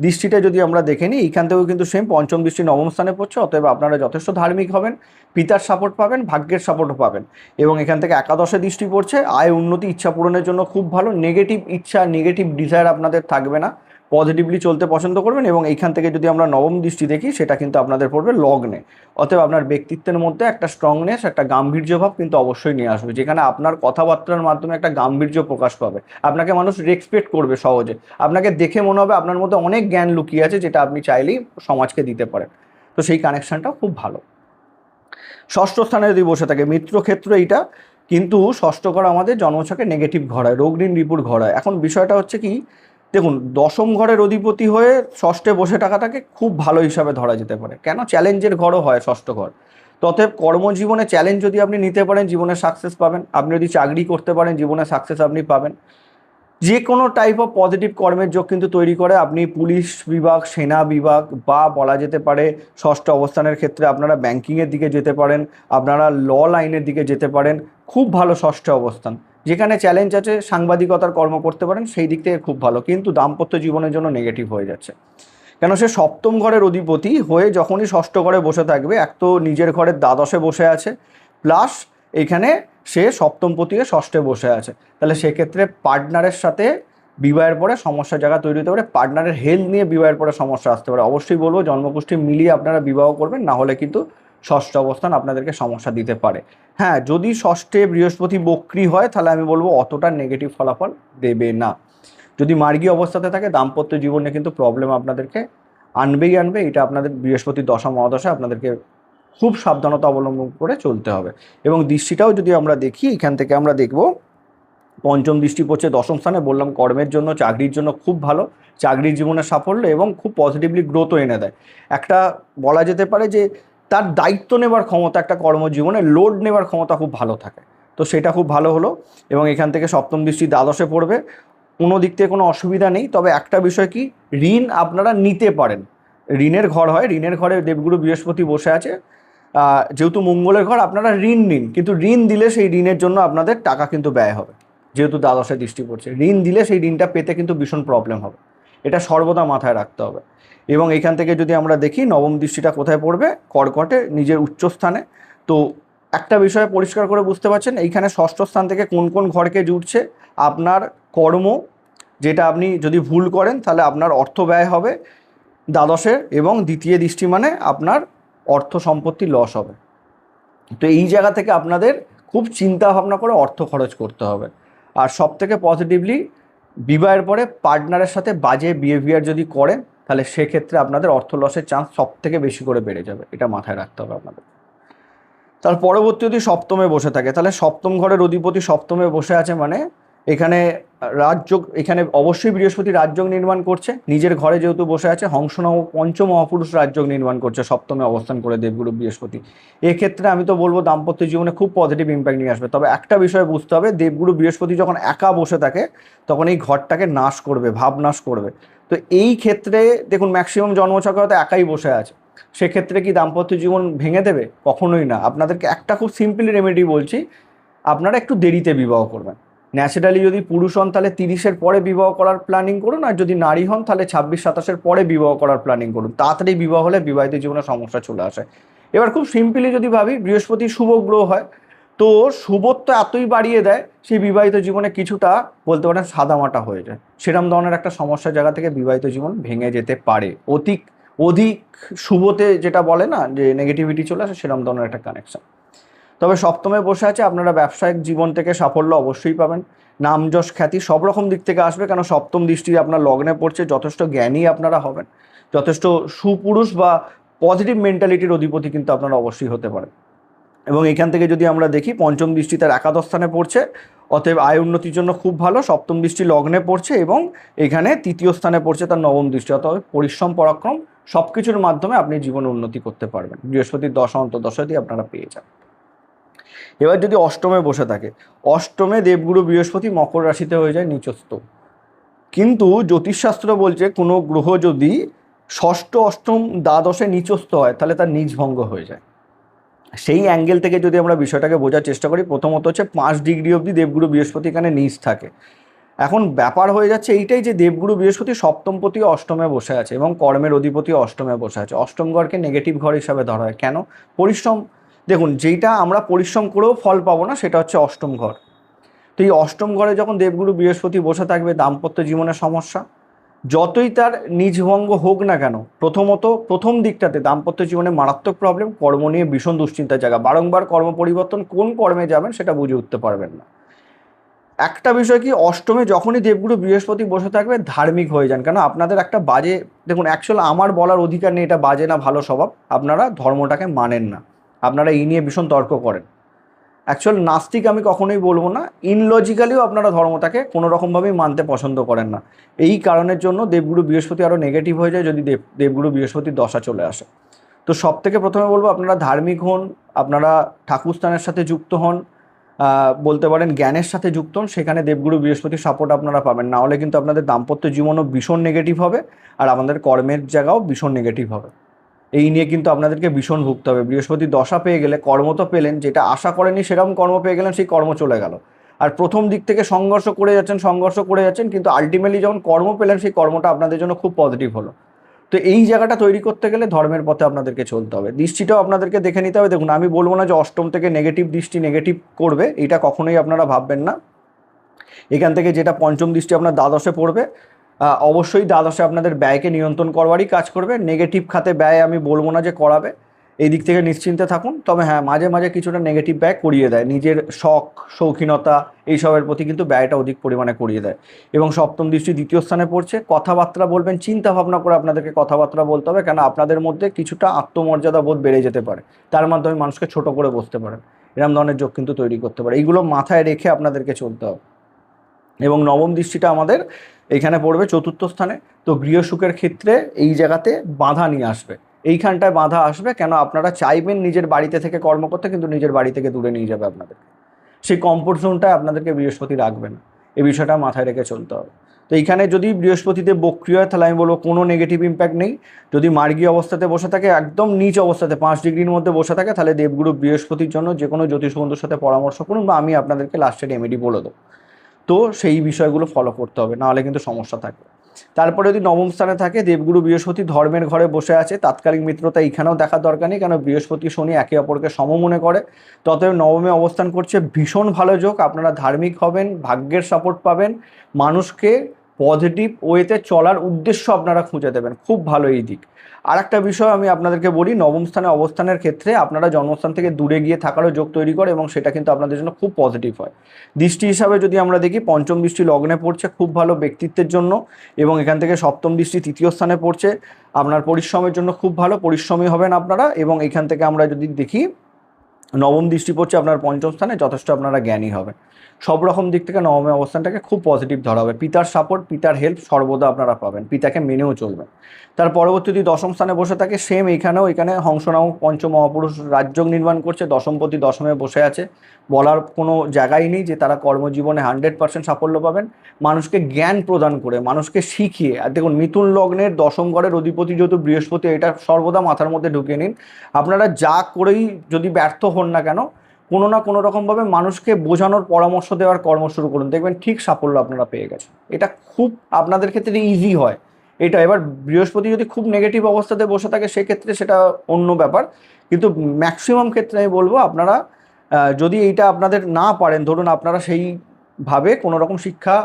দৃষ্টিটা যদি আমরা দেখে নিই, এইখান থেকেও কিন্তু সেম পঞ্চম দৃষ্টি নবম স্থানে পড়ছে, অতএব আপনারা যথেষ্ট ধার্মিক হবেন, পিতার সাপোর্ট পাবেন, ভাগ্যের সাপোর্টও পাবেন। এবং এখান থেকে একাদশে দৃষ্টি পড়ছে, আয় উন্নতি, ইচ্ছা পূরণের জন্য খুব ভালো, নেগেটিভ ইচ্ছা, নেগেটিভ ডিজায়ার আপনাদের থাকবে না, পজিটিভলি চলতে পছন্দ করবেন। এবং এইখান থেকে যদি আমরা নবম দৃষ্টি দেখি, সেটা কিন্তু আপনাদের পড়বে লগ্নে। অতএব আপনার ব্যক্তিত্বের মধ্যে একটা স্ট্রংনেস, একটা গাম্ভীর্য ভাব কিন্তু অবশ্যই নিয়ে আসবে, যেখানে আপনার কথাবার্তার মাধ্যমে একটা গাম্ভীর্য প্রকাশ পাবে। আপনাকে মানুষ রেসপেক্ট করবে সহজে, আপনাকে দেখে মনে হবে আপনার মধ্যে অনেক জ্ঞান লুকিয়ে আছে, যেটা আপনি চাইলেই সমাজকে দিতে পারেন। তো সেই কানেকশনটাও খুব ভালো। ষষ্ঠ স্থানে যদি বসে থাকে মিত্র ক্ষেত্র, এইটা কিন্তু ষষ্ঠ ঘর আমাদের জন্মছকে নেগেটিভ ঘর হয়, রোগ ঋণ রিপুর ঘর হয়। এখন বিষয়টা হচ্ছে কি, দেখুন দশম ঘরের অধিপতি হয়ে ষষ্ঠে বসে থাকাটাকে খুব ভালো হিসাবে ধরা যেতে পারে। কেন? চ্যালেঞ্জের ঘরও হয় ষষ্ঠ ঘর। ততএব কর্মজীবনে চ্যালেঞ্জ যদি আপনি নিতে পারেন, জীবনে সাকসেস পাবেন। আপনি যদি চাকরি করতে পারেন, জীবনে সাকসেস আপনি পাবেন। যে কোনো টাইপ অফ পজিটিভ কর্মের যোগ কিন্তু তৈরি করে। আপনি পুলিশ বিভাগ, সেনা বিভাগ, বা বলা যেতে পারে ষষ্ঠ অবস্থানের ক্ষেত্রে আপনারা ব্যাংকিংয়ের দিকে যেতে পারেন, আপনারা ল লাইনের দিকে যেতে পারেন। খুব ভালো ষষ্ঠ অবস্থান। যেখানে চ্যালেঞ্জ আছে, সাংবাদিকতার কর্ম করতে পারেন, সেই দিক থেকে খুব ভালো। কিন্তু দাম্পত্য জীবনের জন্য নেগেটিভ হয়ে যাচ্ছে। কেন? সে সপ্তম ঘরের অধিপতি হয়ে যখনই ষষ্ঠ ঘরে বসে থাকবে, এক তো নিজের ঘরের দ্বাদশে বসে আছে, প্লাস এখানে সে সপ্তমপতি হয়ে ষষ্ঠে বসে আছে। তাহলে সেক্ষেত্রে পার্টনারের সাথে বিবাহের পরে সমস্যার জায়গা তৈরি হতে পারে, পার্টনারের হেলথ নিয়ে বিবাহের পরে সমস্যা আসতে পারে। অবশ্যই বলবো জন্মকুষ্ঠী মিলিয়ে আপনারা বিবাহ করবেন, না হলে কিন্তু ষষ্ঠ অবস্থান আপনাদেরকে সমস্যা দিতে পারে। হ্যাঁ, যদি ষষ্ঠে বৃহস্পতি বক্রী হয়, তাহলে আমি বলবো অতটা নেগেটিভ ফলাফল দেবে না। যদি মার্গী অবস্থাতে থাকে, দাম্পত্য জীবনে কিন্তু প্রবলেম আপনাদেরকে আনবেই আনবে। এটা আপনাদের বৃহস্পতির দশা মহাদশা, আপনাদেরকে খুব সাবধানতা অবলম্বন করে চলতে হবে। এবং দৃষ্টিটাও যদি আমরা দেখি, এখান থেকে আমরা দেখব পঞ্চম দৃষ্টি পড়ছে দশম স্থানে। বললাম কর্মের জন্য, চাকরির জন্য খুব ভালো, চাকরির জীবনে সাফল্য এবং খুব পজিটিভলি গ্রোথও এনে দেয়। একটা বলা যেতে পারে যে তার দায়িত্ব নেবার ক্ষমতা, একটা কর্মজীবনে লোড নেবার ক্ষমতা খুব ভালো থাকে। তো সেটা খুব ভালো হলো। এবং এখান থেকে সপ্তম দৃষ্টি দ্বাদশে পড়বে, কোনো দিক থেকে কোনো অসুবিধা নেই। তবে একটা বিষয় কি, ঋণ আপনারা নিতে পারেন। ঋণের ঘর হয়, ঋণের ঘরে দেবগুরু বৃহস্পতি বসে আছে, যেহেতু মঙ্গলের ঘর, আপনারা ঋণ নিন, কিন্তু ঋণ দিলে সেই ঋণের জন্য আপনাদের টাকা কিন্তু ব্যয় হবে। যেহেতু দ্বাদশে দৃষ্টি পড়ছে, ঋণ দিলে সেই ঋণটা পেতে কিন্তু ভীষণ প্রবলেম হবে। এটা সর্বদা মাথায় রাখতে হবে। এবং এখান থেকে যদি আমরা দেখি নবম দৃষ্টিটা কোথায় পড়বে, কর্কটে, নিজের উচ্চস্থানে। তো একটা বিষয় পরিষ্কার করে বুঝতে পারছেন, এইখানে ষষ্ঠ স্থান থেকে কোন কোন ঘরকে জুড়ছে। আপনার কর্ম, যেটা আপনি যদি ভুল করেন তাহলে আপনার অর্থ ব্যয় হবে দ্বাদশের, এবং দ্বিতীয় দৃষ্টি মানে আপনার অর্থ সম্পত্তি লস হবে। তো এই জায়গা থেকে আপনাদের খুব চিন্তা ভাবনা করে অর্থ খরচ করতে হবে। আর সব থেকে পজিটিভলি, বিবাহের পরে পার্টনারের সাথে বাজে বিহেভিয়ার যদি করেন, তাহলে সেক্ষেত্রে আপনাদের অর্থ লসের চান্স সব থেকে বেশি করে বেড়ে যাবে। এটা মাথায় রাখতে হবে আপনাদের। তার পরবর্তী যদি সপ্তমে বসে থাকে, তাহলে সপ্তম ঘরের অধিপতি সপ্তমে বসে আছে মানে এখানে রাজযোগ, এখানে অবশ্যই বৃহস্পতি রাজযোগ নির্মাণ করছে। নিজের ঘরে যেহেতু বসে আছে, হংসনব পঞ্চম মহাপুরুষ রাজযোগ নির্মাণ করছে সপ্তমে অবস্থান করে দেবগুরু বৃহস্পতি। এক্ষেত্রে আমি তো বলবো দাম্পত্য জীবনে খুব পজিটিভ ইম্প্যাক্ট নিয়ে আসবে। তবে একটা বিষয় বুঝতে হবে, দেবগুরু বৃহস্পতি যখন একা বসে থাকে, তখন এই ঘরটাকে নাশ করবে, ভাব নাশ করবে। তো এই ক্ষেত্রে দেখুন, ম্যাক্সিমাম জন্মছকে হয়তো একাই বসে আছে, সেক্ষেত্রে কি দাম্পত্য জীবন ভেঙে দেবে? কখনোই না। আপনাদেরকে একটা খুব সিম্পলি রেমেডি বলছি, আপনারা একটু দেরিতে বিবাহ করবেন। ন্যাচারালি যদি পুরুষ হন তাহলে 30-এর পরে বিবাহ করার প্ল্যানিং করুন, আর যদি নারী হন তাহলে 26-27-এর পরে বিবাহ করার প্ল্যানিং করুন। তাড়াতাড়ি বিবাহ হলে বিবাহিত জীবনে সমস্যা চলে আসে। এবার খুব সিম্পলি যদি ভাবি, বৃহস্পতি শুভ গ্রহ হয়, তো শুভত্ব এতই বাড়িয়ে দেয়, সেই বিবাহিত জীবনে কিছুটা বলতে পারেন সাদামাটা হয়ে যায়। সেরম ধরনের একটা সমস্যার জায়গা থেকে বিবাহিত জীবন ভেঙে যেতে পারে। অধিক শুভতে যেটা বলে না যে নেগেটিভিটি চলে আসে, সেরকম ধরনের একটা কানেকশন। তবে সপ্তমে বসে আছে, আপনারা ব্যবসায়িক জীবন থেকে সাফল্য অবশ্যই পাবেন। নাম যশ খ্যাতি সব রকম দিক থেকে আসবে, কেন সপ্তম দৃষ্টি আপনার লগ্নে পড়ছে। যথেষ্ট জ্ঞানী আপনারা হবেন, যথেষ্ট সুপুরুষ বা পজিটিভ মেন্টালিটির অধিপতি কিন্তু আপনারা অবশ্যই হতে পারেন। এবং এখান থেকে যদি আমরা দেখি, পঞ্চম দৃষ্টি তার একাদশ স্থানে পড়ছে, অতএব আয় উন্নতির জন্য খুব ভালো। সপ্তম দৃষ্টি লগ্নে পড়ছে এবং এখানে তৃতীয় স্থানে পড়ছে তার নবম দৃষ্টি। অতএব পরিশ্রম পরাক্রম সব কিছুর মাধ্যমে আপনি জীবনে উন্নতি করতে পারবেন। বৃহস্পতির দশা অন্তর্দশা দিয়ে আপনারা পেয়ে যান। এবার যদি অষ্টমে বসে থাকে, অষ্টমে দেবগুরু বৃহস্পতি মকর রাশিতে হয়ে যায় নিচস্থ। কিন্তু জ্যোতিষশাস্ত্র বলছে কোনো গ্রহ যদি ষষ্ঠ, অষ্টম, দ্বাদশে নিচস্থ হয়, তাহলে তার নিচভঙ্গ হয়ে যায়। সেই অ্যাঙ্গেল থেকে যদি আমরা বিষয়টাকে বোঝার চেষ্টা করি, প্রথমত হচ্ছে 5 ডিগ্রি অবধি দেবগুরু বৃহস্পতি এখানে নিচ থাকে। এখন ব্যাপার হয়ে যাচ্ছে এইটাই যে দেবগুরু বৃহস্পতি সপ্তমপতি অষ্টমে বসে আছে এবং কর্মের অধিপতি অষ্টমে বসে আছে। অষ্টম ঘরকে নেগেটিভ ঘর হিসাবে ধরা হয়। কেন? পরিশ্রম, দেখুন যেটা আমরা পরিশ্রম করেও ফল পাবো না, সেটা হচ্ছে অষ্টম ঘর। তো এই অষ্টম ঘরে যখন দেবগুরু বৃহস্পতি বসে থাকবে, দাম্পত্য জীবনের সমস্যা, যতই তার নিজভঙ্গ হোক না কেন, প্রথমত প্রথম দিকটাতে দাম্পত্য জীবনে মারাত্মক প্রবলেম, কর্ম নিয়ে ভীষণ দুশ্চিন্তার জায়গা, বারংবার কর্ম পরিবর্তন, কোন কর্মে যাবেন সেটা বুঝে উঠতে পারবেন না। একটা বিষয় কি, অষ্টমে যখনই দেবগুরু বৃহস্পতি বসে থাকবে ধার্মিক হয়ে যান, কেন আপনাদের একটা বাজে, দেখুন অ্যাকচুয়াল আমার বলার অধিকার নেই এটা বাজে না ভালো স্বভাব, আপনারা ধর্মটাকে মানেন না, আপনারা এই নিয়ে ভীষণ তর্ক করেন। অ্যাকচুয়াল নাস্তিক আমি কখনোই বলবো না, ইনলজিক্যালিও আপনারা ধর্মটাকে কোনো রকমভাবেই মানতে পছন্দ করেন না। এই কারণের জন্য দেবগুরু বৃহস্পতি আরও নেগেটিভ হয়ে যায় যদি দেবগুরু বৃহস্পতির দশা চলে আসে। তো সব থেকে প্রথমে বলবো আপনারা ধার্মিক হন, আপনারা ঠাকুরস্থানের সাথে যুক্ত হন, বলতে পারেন জ্ঞানের সাথে যুক্ত হন, সেখানে দেবগুরু বৃহস্পতির সাপোর্ট আপনারা পাবেন। না হলে কিন্তু আপনাদের দাম্পত্য জীবনও ভীষণ নেগেটিভ হবে, আর আমাদের কর্মের জায়গাও ভীষণ নেগেটিভ হবে। এই নিয়ে কিন্তু আপনাদেরকে ভীষণ ভুগতে হবে। বৃহস্পতি দশা পেয়ে গেলে কর্ম তো পেলেন, যেটা আশা করেনি সেরকম কর্ম পেয়ে গেলেন, সেই কর্ম চলে গেল। আর প্রথম দিক থেকে সংঘর্ষ করে যাচ্ছেন, কিন্তু আলটিমেটলি যখন কর্ম পেলেন সেই কর্মটা আপনাদের জন্য খুব পজিটিভ হলো। তো এই জায়গাটা তৈরি করতে গেলে ধর্মের পথে আপনাদেরকে চলতে হবে। দৃষ্টিটাও আপনাদেরকে দেখে নিতে হবে। দেখুন আমি বলবো না যে অষ্টম থেকে নেগেটিভ দৃষ্টি নেগেটিভ করবে, এটা কখনোই আপনারা ভাববেন না। এখান থেকে যেটা পঞ্চম দৃষ্টি আপনার দ্বাদশে পড়বে, অবশ্যই দ্বাদশে আপনাদের ব্যয়কে নিয়ন্ত্রণ করবারই কাজ করবে। নেগেটিভ খাতে ব্যয় আমি বলবো না যে করাবে, এই দিক থেকে নিশ্চিন্তে থাকুন। তবে হ্যাঁ, মাঝে মাঝে কিছুটা নেগেটিভ ব্যয় করিয়ে দেয়, নিজের শখ শৌখিনতা এইসবের প্রতি কিন্তু ব্যয়টা অধিক পরিমাণে করিয়ে দেয়। এবং সপ্তম দৃষ্টি দ্বিতীয় স্থানে পড়ছে। কথাবার্তা বলবেন চিন্তা ভাবনা করে, আপনাদেরকে কথাবার্তা বলতে হবে, কেন আপনাদের মধ্যে কিছুটা আত্মমর্যাদা বোধ বেড়ে যেতে পারে, তার মাধ্যমে মানুষকে ছোট করে বসতে পারেন, এরকম ধরনের যোগ কিন্তু তৈরি করতে পারে। এইগুলো মাথায় রেখে আপনাদেরকে চলতে হবে। এবং নবম দৃষ্টিটা আমাদের এখানে পড়বে চতুর্থ স্থানে। তো গৃহসুখের ক্ষেত্রে এই জায়গাতে বাধা নিয়ে আসবে, এইখানটায় বাধা আসবে, কেন আপনারা চাইবেন নিজের বাড়িতে থেকে কর্ম করতে, কিন্তু নিজের বাড়ি থেকে দূরে নিয়ে যাবে আপনাদের, সেই কমফোর্ট জোনটায় আপনাদেরকে বৃহস্পতি রাখবে না। এই বিষয়টা মাথায় রেখে চলতে হবে। তো এইখানে যদি বৃহস্পতিতে বক্রি হয় তাহলে আমি বলবো কোনো নেগেটিভ ইম্প্যাক্ট নেই। যদি মার্গীয় অবস্থাতে বসে থাকে, একদম নিচ অবস্থাতে 5 ডিগ্রির মধ্যে বসে থাকে, তাহলে দেবগুরু বৃহস্পতির জন্য যে কোনো জ্যোতিষ বন্ধুর সাথে পরামর্শ করুন, বা আমি আপনাদেরকে লাস্টে রেমেডি বলে দেবো। তো সেই বিষয়গুলো ফলো করতে হবে, নাহলে কিন্তু সমস্যা থাকবে। তারপরে যদি নবম স্থানে থাকে দেবগুরু বৃহস্পতি ধর্মের ঘরে বসে আছে, তাৎকালিক মিত্রতা এইখানেও দেখার দরকার নেই, কেন বৃহস্পতি শনি একে অপরকে সম মনে করে। ততএব নবমে অবস্থান করছে, ভীষণ ভালো যোগ। আপনারা ধার্মিক হবেন, ভাগ্যের সাপোর্ট পাবেন, মানুষকে পজিটিভ ওয়েতে চলার উদ্দেশ্য আপনারা খুঁজে দেবেন, খুব ভালো এই দিক। আর একটা বিষয় আমি আপনাদেরকে বলি, নবম স্থানে অবস্থানের ক্ষেত্রে আপনারা জন্মস্থান থেকে দূরে গিয়ে থাকারও যোগ তৈরি করে, এবং সেটা কিন্তু আপনাদের জন্য খুব পজিটিভ হয়। দৃষ্টি হিসাবে যদি আমরা দেখি, পঞ্চম দৃষ্টি লগ্নে পড়ছে, খুব ভালো ব্যক্তিত্বের জন্য। এবং এখান থেকে সপ্তম দৃষ্টি তৃতীয় স্থানে পড়ছে, আপনার পরিশ্রমের জন্য খুব ভালো, পরিশ্রমী হবেন আপনারা। এবং এখান থেকে আমরা যদি দেখি নবম দৃষ্টি পড়ছে আপনার পঞ্চম স্থানে, যথেষ্ট আপনারা জ্ঞানী হবেন। সব রকম দিক থেকে নবমের অবস্থানটাকে খুব পজিটিভ ধরা হবে। পিতার সাপোর্ট, পিতার হেল্প সর্বদা আপনারা পাবেন, পিতাকে মেনেও চলবেন। তার পরবর্তী যদি দশম স্থানে বসে থাকে, সেম এখানে হংস নামক পঞ্চমহাপুরুষ রাজযোগ নির্মাণ করছে, দশমপতি দশমে বসে আছে। বলার কোনো জায়গাই নেই যে তারা কর্মজীবনে 100% সাফল্য পাবেন। মানুষকে জ্ঞান প্রদান করে, মানুষকে শিখিয়ে। আর দেখুন মিথুন লগ্নের দশম ঘরের অধিপতি যেহেতু বৃহস্পতি, এটা সর্বদা মাথার মধ্যে ঢুকিয়ে নিন। আপনারা যা করেই যদি ব্যর্থ হন না কেন, কোনো না কোনো রকমভাবে মানুষকে বোঝানোর পরামর্শ দেওয়ার কর্ম শুরু করুন, দেখবেন ঠিক সাফল্য আপনারা পেয়ে গেছেন। এটা খুব আপনাদের ক্ষেত্রে ইজি হয় এটা। এবার বৃহস্পতি যদি খুব নেগেটিভ অবস্থাতে বসে থাকে সেক্ষেত্রে সেটা অন্য ব্যাপার, কিন্তু ম্যাক্সিমাম ক্ষেত্রে আমি বলবো আপনারা যদি এইটা আপনাদের না পারেন, ধরুন আপনারা সেইভাবে কোনো রকম শিক্ষা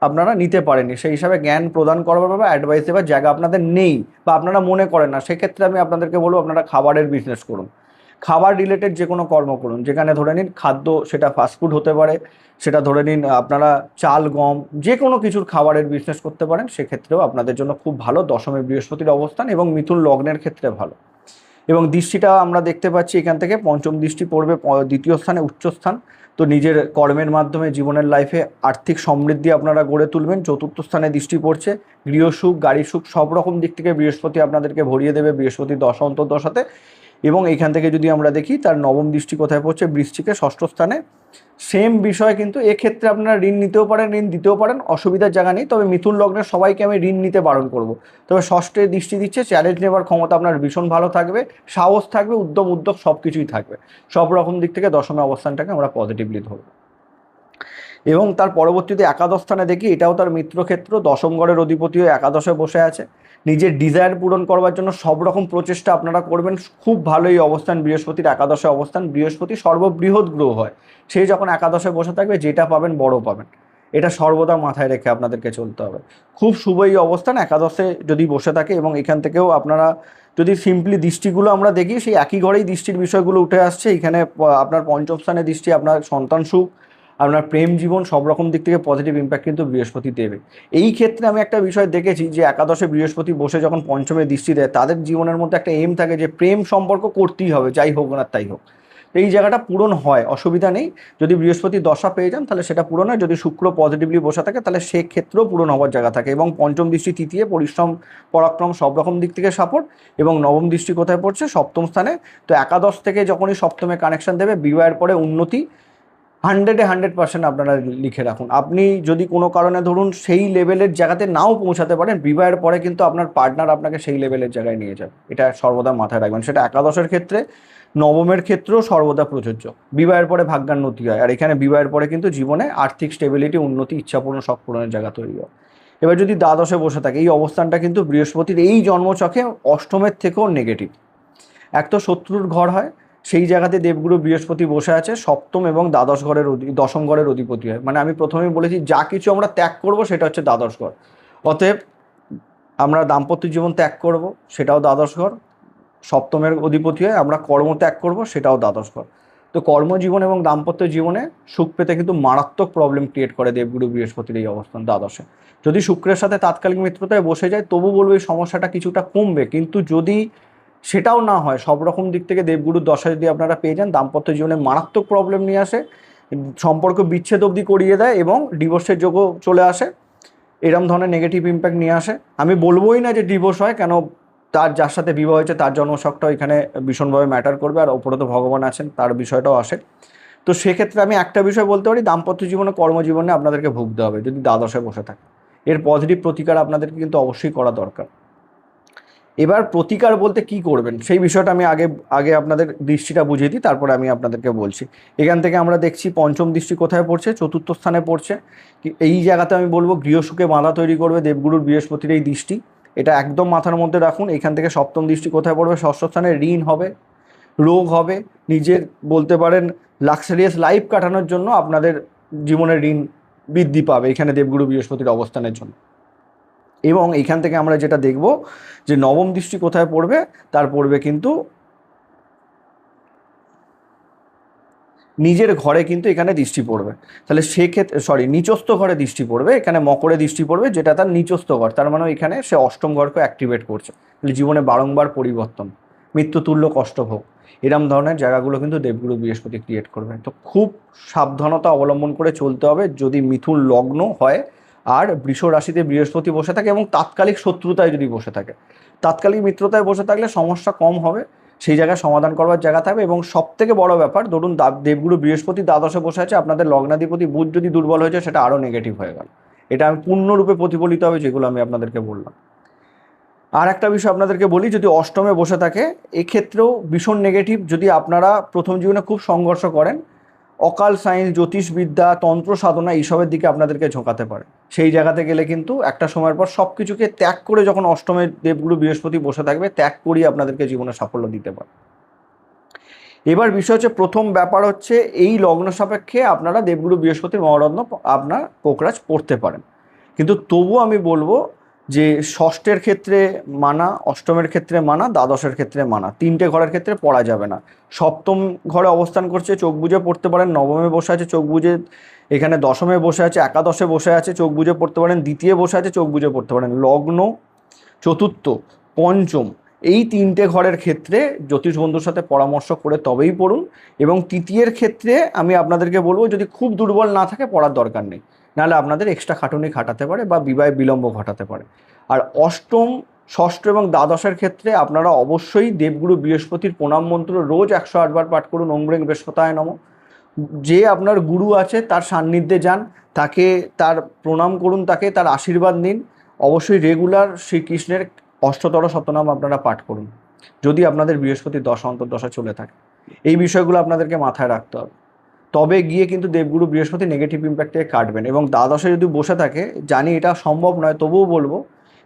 আপনারা নিতে পারেননি, সেই হিসাবে জ্ঞান প্রদান করবার বা অ্যাডভাইস দেওয়ার জায়গা আপনাদের নেই, বা আপনারা মনে করেন না, সেক্ষেত্রে আমি আপনাদেরকে বলবো আপনারা খাবারের বিজনেস করুন, খাবার রিলেটেড যে কোনো কর্ম করুন, যেখানে ধরে নিন খাদ্য, সেটা ফাস্টফুড হতে পারে, সেটা ধরে নিন আপনারা চাল গম যে কোনো কিছুর খাবারের বিজনেস করতে পারেন, সেক্ষেত্রেও আপনাদের জন্য খুব ভালো। দশমে বৃহস্পতির অবস্থান এবং মিথুন লগ্নের ক্ষেত্রে ভালো। এবং দৃষ্টিটা আমরা দেখতে পাচ্ছি এখান থেকে পঞ্চম দৃষ্টি পড়বে দ্বিতীয় স্থানে, উচ্চস্থান। তো নিজের কর্মের মাধ্যমে জীবনের লাইফে আর্থিক সমৃদ্ধি আপনারা গড়ে তুলবেন। চতুর্থ স্থানে দৃষ্টি পড়ছে, গৃহসুখ গাড়ি সুখ সব রকম দিক থেকে বৃহস্পতি আপনাদেরকে ভরিয়ে দেবে, বৃহস্পতির দশা অন্তর্দশাতে। এবং এখান থেকে যদি আমরা দেখি তার নবম দৃষ্টি কোথায় পড়ছে, বৃশ্চিকে ষষ্ঠ স্থানে। সেম বিষয়, কিন্তু এক্ষেত্রে আপনারা ঋণ নিতেও পারেন, ঋণ দিতেও পারেন, অসুবিধার জায়গা নেই। তবে মিথুন লগ্নের সবাইকে আমি ঋণ নিতে বারণ করব। তবে ষষ্ঠে দৃষ্টি দিচ্ছে, চ্যালেঞ্জ নেবার ক্ষমতা আপনার ভীষণ ভালো থাকবে, সাহস থাকবে, উদ্যম সব কিছুই থাকবে। সব রকম দিক থেকে দশমে অবস্থানটাকে আমরা পজিটিভলি ধরব। এবং তার পরবর্তীতে একাদশ স্থানে দেখি, এটাও তার মিত্রক্ষেত্র, দশম ঘরের অধিপতিও একাদশে বসে আছে। নিজের ডিজায়ার পূরণ করবার জন্য সব রকম প্রচেষ্টা আপনারা করবেন। খুব ভালো এই অবস্থান বৃহস্পতির, একাদশে অবস্থান। বৃহস্পতি সর্ববৃহৎ গ্রহ হয়, সেই যখন একাদশে বসে থাকবে যেটা পাবেন বড় পাবেন। এটা সর্বদা মাথায় রেখে আপনাদেরকে চলতে হবে। খুব শুভ এই অবস্থান একাদশে যদি বসে থাকে, এবং এখান থেকেও আপনারা যদি সিম্পলি দৃষ্টিগুলো আমরা দেখি, সেই একই ঘরেই দৃষ্টির বিষয়গুলো উঠে আসছে। এখানে আপনার পঞ্চম স্থানে দৃষ্টি, আপনার সন্তান সুখ, আপনার প্রেম জীবন, সব রকম দিক থেকে পজিটিভ ইম্প্যাক্ট কিন্তু বৃহস্পতি দেবে। এই ক্ষেত্রে আমি একটা বিষয় দেখেছি যে একাদশে বৃহস্পতি বসে যখন পঞ্চমে দৃষ্টি দেয়, তাদের জীবনের মধ্যে একটা এম থাকে যে প্রেম সম্পর্ক করতেই হবে, যাই হোক না তাই হোক। এই জায়গাটা পূরণ হয়, অসুবিধা নেই। যদি বৃহস্পতি দশা পেয়ে যান তাহলে সেটা পূরণ হয়, যদি শুক্র পজিটিভলি বসে থাকে তাহলে সেক্ষেত্রেও পূরণ হওয়ার জায়গা থাকে। এবং পঞ্চম দৃষ্টি তৃতীয়, পরিশ্রম পরাক্রম সব রকম দিক থেকে সাপোর্ট। এবং নবম দৃষ্টি কোথায় পড়ছে? সপ্তম স্থানে। তো একাদশ থেকে যখনই সপ্তমে কানেকশন দেবে, বিবাহের পরে উন্নতি 100% আপনারা লিখে রাখুন। আপনি যদি কোনো কারণে ধরুন সেই লেভেলের জায়গাতে নাও পৌঁছাতে পারেন, বিবাহের পরে কিন্তু আপনার পার্টনার আপনাকে সেই লেভেলের জায়গায় নিয়ে যাবে। এটা সর্বদা মাথায় রাখবেন। সেটা একাদশের ক্ষেত্রে, নবমের ক্ষেত্রেও সর্বদা প্রযোজ্য। বিবাহের পরে ভাগ্যান্নতি হয়, আর এখানে বিবাহের পরে কিন্তু জীবনে আর্থিক স্টেবিলিটি, উন্নতি, ইচ্ছাপূরণ, শখ পূরণের জায়গা তৈরি হয়। এবার যদি দ্বাদশে বসে থাকে, এই অবস্থানটা কিন্তু বৃহস্পতির এই জন্মছকে অষ্টমের থেকেও নেগেটিভ। এক তো শত্রুর ঘর হয়, সেই জায়গাতে দেবগুরু বৃহস্পতি বসে আছে সপ্তম এবং দ্বাদশ ঘরের দশম ঘরের অধিপতি হয়। মানে আমি প্রথমেই বলেছি, যা কিছু আমরা ত্যাগ করব সেটা হচ্ছে দ্বাদশ ঘর। অতএব আমরা দাম্পত্য জীবন ত্যাগ করব, সেটাও দ্বাদশ ঘর। সপ্তমের অধিপতি হয়। আমরা কর্ম ত্যাগ করব, সেটাও দ্বাদশ ঘর। তো কর্মজীবন এবং দাম্পত্য জীবনে সুখ পেতে কিন্তু মারাত্মক প্রবলেম ক্রিয়েট করে দেবগুরু বৃহস্পতির এই অবস্থান দ্বাদশে। যদি শুক্রের সাথে তাৎকালিক মিত্রতায় বসে যায় তবু বলবো এই সমস্যাটা কিছুটা কমবে, কিন্তু যদি সেটাও না হয়, সব রকম দিক থেকে দেবগুরুর দশা যদি আপনারা পেয়ে যান, দাম্পত্য জীবনে মারাত্মক প্রবলেম নিয়ে আসে, সম্পর্ক বিচ্ছেদ অবধি করিয়ে দেয় এবং ডিভোর্সের যোগও চলে আসে, এরম ধরনের নেগেটিভ ইম্প্যাক্ট নিয়ে আসে। আমি বলবোই না যে ডিভোর্স হয়, কেন তার যার সাথে বিবাহ হয়েছে তার জন্মছকটাও এখানে ভীষণভাবে ম্যাটার করবে, আর ওপরে তো ভগবান আছেন, তার বিষয়টাও আসে। তো সেক্ষেত্রে আমি একটা বিষয় বলতে পারি, দাম্পত্য জীবনে, কর্মজীবনে আপনাদেরকে ভুগতে হবে যদি দ্বাদশে বসে থাকে। এর পজিটিভ প্রতিকার আপনাদেরকে কিন্তু অবশ্যই করা দরকার। এবার প্রতিকার বলতে কি করবেন সেই বিষয়টা আমি আগে আগে আপনাদের দৃষ্টিটা বুঝিয়ে দিই, তারপরে আমি আপনাদেরকে বলছি। এখান থেকে আমরা দেখছি পঞ্চম দৃষ্টি কোথায় পড়ছে? চতুর্থ স্থানে পড়ছে। এই জায়গাতে আমি বলবো গৃহসুখে বাধা তৈরি করবে দেবগুরুর বৃহস্পতির এই দৃষ্টি, এটা একদম মাথার মধ্যে রাখুন। এখান থেকে সপ্তম দৃষ্টি কোথায় পড়বে? ষষ্ঠ স্থানে। ঋণ হবে, রোগ হবে, নিজের বলতে পারেন লাক্সারিয়াস লাইফ কাটানোর জন্য আপনাদের জীবনের ঋণ বৃদ্ধি পাবে এখানে দেবগুরু বৃহস্পতির অবস্থানের জন্য। এবং এইখান থেকে আমরা যেটা দেখব যে নবম দৃষ্টি কোথায় পড়বে? তার পড়বে কিন্তু নিজের ঘরে, কিন্তু এখানে দৃষ্টি পড়বে। তাহলে সেক্ষেত্রে নিচস্থ ঘরে দৃষ্টি পড়বে, এখানে মকরে দৃষ্টি পড়বে, যেটা তার নিচস্থ ঘর। তার মানে এখানে সে অষ্টম ঘরকে অ্যাক্টিভেট করছে। তাহলে জীবনে বারংবার পরিবর্তন, মৃত্যুতুল্য কষ্টভোগ, এরম ধরনের জায়গাগুলো কিন্তু দেবগুরু বৃহস্পতি ক্রিয়েট করবে। তো খুব সাবধানতা অবলম্বন করে চলতে হবে যদি মিথুন লগ্ন হয় আর বৃষ রাশিতে বৃহস্পতি বসে থাকে এবং তাৎকালিক শত্রুতায় যদি বসে থাকে। তাৎকালিক মিত্রতায় বসে থাকলে সমস্যা কম হবে, সেই জায়গায় সমাধান করবার জায়গা থাকবে। এবং সব থেকে বড় ব্যাপার, ধরুন দেবগুরু বৃহস্পতি দ্বাদশে বসে আছে, আপনাদের লগ্নাধিপতি বুধ যদি দুর্বল হয়ে যায় সেটা আরও নেগেটিভ হয়ে গেল। এটা আমি পূর্ণরূপে প্রতিফলিত হবে, যেগুলো আমি আপনাদেরকে বললাম। আর একটা বিষয় আপনাদেরকে বলি, যদি অষ্টমে বসে থাকে এক্ষেত্রেও ভীষণ নেগেটিভ। যদি আপনারা প্রথম জীবনে খুব সংঘর্ষ করেন, অকাল সায়েন্স, জ্যোতিষবিদ্যা, তন্ত্র সাধনা এইসবের দিকে আপনাদেরকে ঝোঁকাতে পারে। সেই জায়গাতে গেলে কিন্তু একটা সময়ের পর সব কিছুকে ত্যাগ করে, যখন অষ্টমে দেবগুরু বৃহস্পতি বসে থাকবে, ত্যাগ করিয়ে আপনাদেরকে জীবনে সাফল্য দিতে পারে। এবার বিষয় হচ্ছে, প্রথম ব্যাপার হচ্ছে এই লগ্ন সাপেক্ষে আপনারা দেবগুরু বৃহস্পতির মহারত্ন আপনার পোকরাজ পড়তে পারেন, কিন্তু তবু আমি বলবো যে ষষ্ঠের ক্ষেত্রে মানা, অষ্টমের ক্ষেত্রে মানা, দ্বাদশের ক্ষেত্রে মানা, তিনটে ঘরের ক্ষেত্রে পড়া যাবে না। সপ্তম ঘরে অবস্থান করছে, চোখ বুজে পড়তে পারেন। নবমে বসে আছে, চোখ বুজে, এখানে দশমে বসে আছে, একাদশে বসে আছে, চোখ বুজে পড়তে পারেন। দ্বিতীয় বসে আছে, চোখ বুজে পড়তে পারেন। লগ্ন, চতুর্থ, পঞ্চম, এই তিনটে ঘরের ক্ষেত্রে জ্যোতিষ বন্ধুর সাথে পরামর্শ করে তবেই পড়ুন। এবং তৃতীয়ের ক্ষেত্রে আমি আপনাদেরকে বলবো, যদি খুব দুর্বল না থাকে পড়ার দরকার নেই, নাহলে আপনাদের এক্সট্রা খাটুনি খাটাতে পারে বা বিবাহে বিলম্ব ঘটাতে পারে। আর অষ্টম, ষষ্ঠ এবং দ্বাদশের ক্ষেত্রে আপনারা অবশ্যই দেবগুরু বৃহস্পতির প্রণাম মন্ত্র রোজ 108 বার পাঠ করুন, ওম ব্রেং বৃহস্পতায় নমঃ। যে আপনার গুরু আছে তার সান্নিধ্যে যান, তাকে তার প্রণাম করুন, তাকে তার আশীর্বাদ নিন। অবশ্যই রেগুলার শ্রীকৃষ্ণের অষ্টতর শতনাম আপনারা পাঠ করুন যদি আপনাদের বৃহস্পতির দশা অন্তর্দশা চলে থাকে। এই বিষয়গুলো আপনাদেরকে মাথায় রাখতে হবে, তবে গিয়ে কিন্তু দেবগুরু বৃহস্পতি নেগেটিভ ইম্প্যাক্ট থেকে কাটবেন। এবং দ্বাদশে যদি বসে থাকে, জানি এটা সম্ভব নয়, তবুও বলবো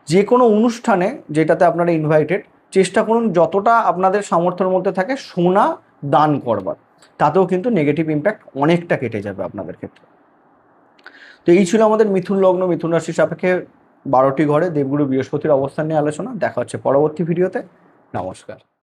যে কোনো অনুষ্ঠানে যেটাতে আপনারা ইনভাইটেড, চেষ্টা করুন যতটা আপনাদের সামর্থ্যের মধ্যে থাকে সোনা দান করবার, তাতেও কিন্তু নেগেটিভ ইম্প্যাক্ট অনেকটা কেটে যাবে আপনাদের ক্ষেত্রে। তো তো এই ছিল আমাদের মিথুন লগ্ন মিথুন রাশি সাপেক্ষে 12টি ঘরে দেবগুরু বৃহস্পতির অবস্থান নিয়ে আলোচনা। দেখা হচ্ছে পরবর্তী ভিডিওতে। নমস্কার।